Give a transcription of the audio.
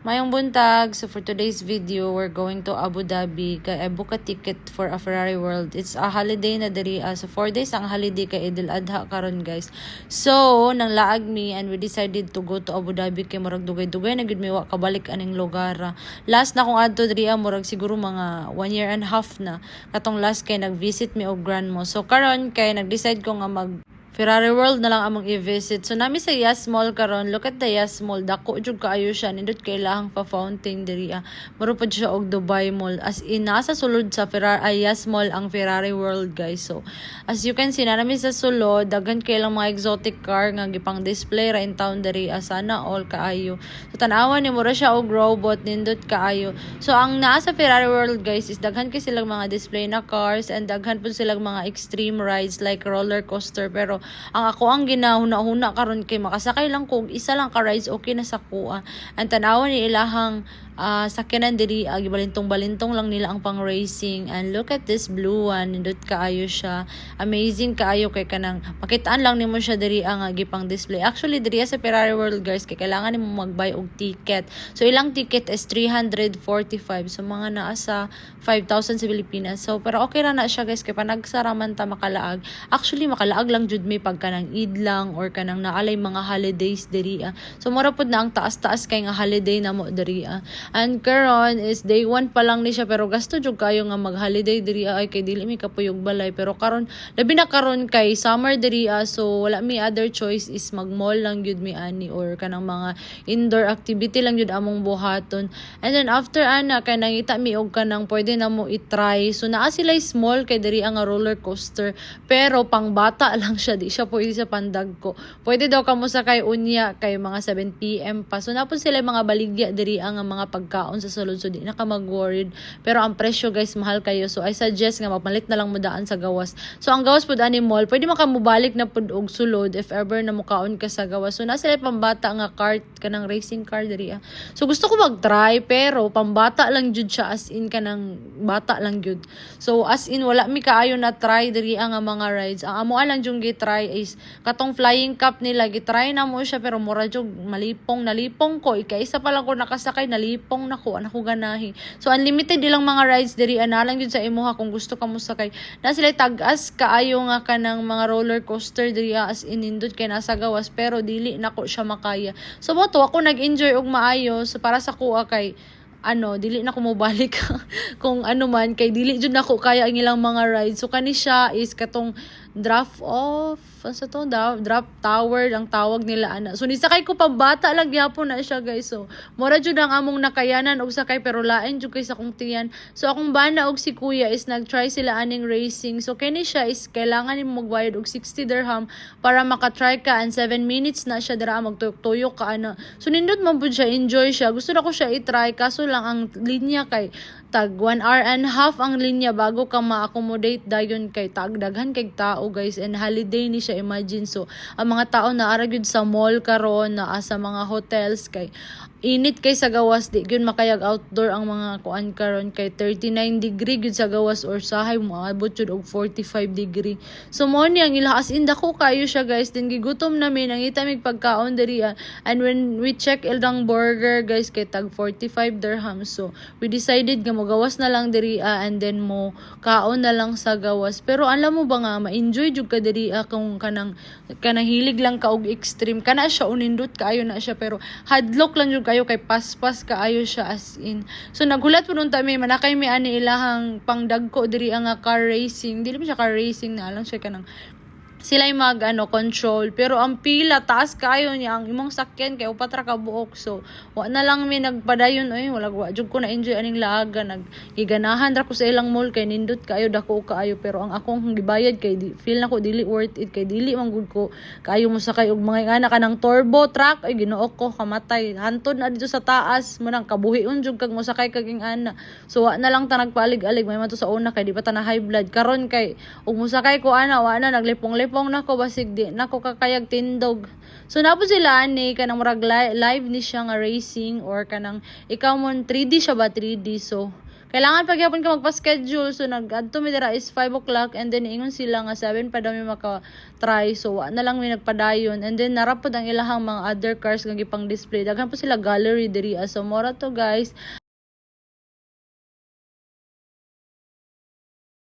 Mayong buntag. So for today's video, we're going to Abu Dhabi. Kay I book a ticket for a Ferrari World. It's a holiday na diri. So 4 days ang holiday kay Idul Adha karon guys. So nang laag mi and we decided to go to Abu Dhabi kay murag dugay-dugay na gid mi wa kabalik aning lugar. Last na kong adto diri murag siguro mga 1 year and a half na. Katong last kay nag-visit mi og grandmo. So karon kay nag-decide ko nga mag Ferrari World na lang among i-visit. So nami sa Yas Mall karon. Look at the Yas Mall. Dako jud kaayo siya. Nindot kay lahang pa fountain diri. Muro pod siya og Dubai Mall. As in nasa sulod sa Yas Mall ang Ferrari World guys. So as you can see na nami sa sulod daghan kay lang mga exotic car nga gipang display ra in town diri. Sana all kaayo. So tanawan ni mura siya og robot nindot kaayo. So ang naa sa Ferrari World guys is daghan kay silang mga display na cars and daghan pod silang mga extreme rides like roller coaster pero ang ako ang ginahuna-huna karon kay makasakay lang ko isa lang ka rides okay na sa kuha. Ang tanawon ni ilahang sakyanan diri gibalintong-balintong lang nila ang pang racing and look at this blue one nindot kaayo siya amazing kaayo kay kanang makitaan lang nimo siya diri ang gipang display. Actually diri sa Ferrari World guys kay kailangan nimo mag-buy og ticket. So ilang ticket is 345 so mga naa sa 5,000 sa Pilipinas. So pero okay ra na siya guys kay panagsaraman ta makalaag. Actually makalaag lang jud mi pag kanang idlang or kanang naalay mga holidays diri. So mura pud na ang taas-taas kay nga holiday na mo diri. And karon is day 1 pa lang ni siya pero gasto jud kayo nga mag-holiday diri ay kay dili mi kapuyog balay pero karon labi na karon kay summer diri so wala mi other choice is mag-mall lang gyud mi ani or kanang mga indoor activity lang gyud among buhaton. And then after ana kay nangita mi og kanang pwede na mo i-try. So naa sila small kay diri ang roller coaster pero pang bata lang siya di siya pwede sa pandag ko. Pwede daw kamo sakay unya kay mga 7 PM pa. So napon sila mga baligya diri ang mga pagkaon sa sulod so di na ka mag-worried pero ang presyo guys mahal kayo so I suggest nga magpalit na lang mo daan sa gawas. So ang gawas pud ani mall pwede man ka mobalik na pud og sulod if ever na mukaon ka sa gawas. So nasa pambata nga kart kanang racing car diri. So gusto ko mag-try pero pambata lang jud siya as in kanang bata lang jud. So as in wala mi kaayo na try diri ang mga rides. Ang amo lang jung gi-try is katong flying cup nila gi-try na mo siya pero mura jud nalipong ko ikaisa pa lang ko nakasakay nalipong nako anako ganahi. So unlimited ilang mga rides diri ana lang gyud sa imuha kung gusto ka mo sakay. Na sila tag-as kaayo nga kanang mga roller coaster diri as inindot kay nasa gawas pero dili nako siya makaya. So moto ako nag-enjoy og maayo so para sa kuha kay dili na ko mobalik kung ano man kay dili jud nako kaya ang ilang mga rides. So kani siya is katong drop tower ang tawag nila ana. So nisakay ko pa bata lang gyapon na siya guys. So mura jud ang among nakayanan og sakay pero lain jud kay sa kong tiyan. So akong bana og si kuya is nag-try sila aning racing. So kani siya is kailangan nimo magbayad og 60 dirham para maka-try ka and 7 minutes na siya dira magtuyok-tuyok ka ana. So nindot man pud siya, enjoy siya. Gusto na ko siya i-try kaso lang ang linya kay tag 1 hour and half ang linya bago ka ma-accommodate dayon kay daghan kay tao guys and holiday ni siya imagine. So ang mga tao na ara gyud sa mall karon na sa mga hotels kay init kay sa gawas di gyud makayag outdoor ang mga kuan karon kay 39 degree gyud sa gawas or sahay moabot jud og 45 degree. So mo ni ang ila as in dako kayo siya guys din gigutom namin ang itamig pagkaon diri and when we check ilang burger guys kay tag 45 dirham. So we decided nga gawas na lang diri and then mo kaon na lang sa gawas pero alam mo ba nga ma-enjoy jud ka diri kung kanang hilig lang ka og extreme kana siya unindot kaayo na siya pero hadlock lang jud kayo kay paspas kaayo siya as in. So naghulat po nung tami manakay mi ani ilahang pangdagko diri ang car racing dili pa siya car racing na lang siya kanang sila yung control pero ang pila taas kayo niya ang imong sakyan kay upat ra ka buok. So wa na lang mi nagpadayon wala jud ko na enjoy aning laaga nagiganahan ra ko sa ilang mall kay nindot kayo dako kaayo pero ang akong gibayad kay feel na ko dili worth it kay dili man gud ko kaayo mo sakay og mga kanang turbo truck ay Ginoo ko kamatay hantod na dito sa taas mo nang kabuhion jud kag mo sakay kag ana. So wa na lang ta nagpalig-alig may man to sa una kay di pa ta na high blood karon kay ug mo sakay ko wa na naglipong nako basig di nako kakayag tindog. So napo sila ani kanang murag live ni siya nga racing or kanang ikaw mo 3D siya ba 3D so kailangan pagyapon ka magpa-schedule. So nag-adto mi dira is 5 o'clock and then ingon sila nga 7 pa daw mi maka-try. So wa na lang mi nagpadayon and then narapod ang ilahang mga other cars nga gipang display. Daghan po sila gallery diri. So mora to guys.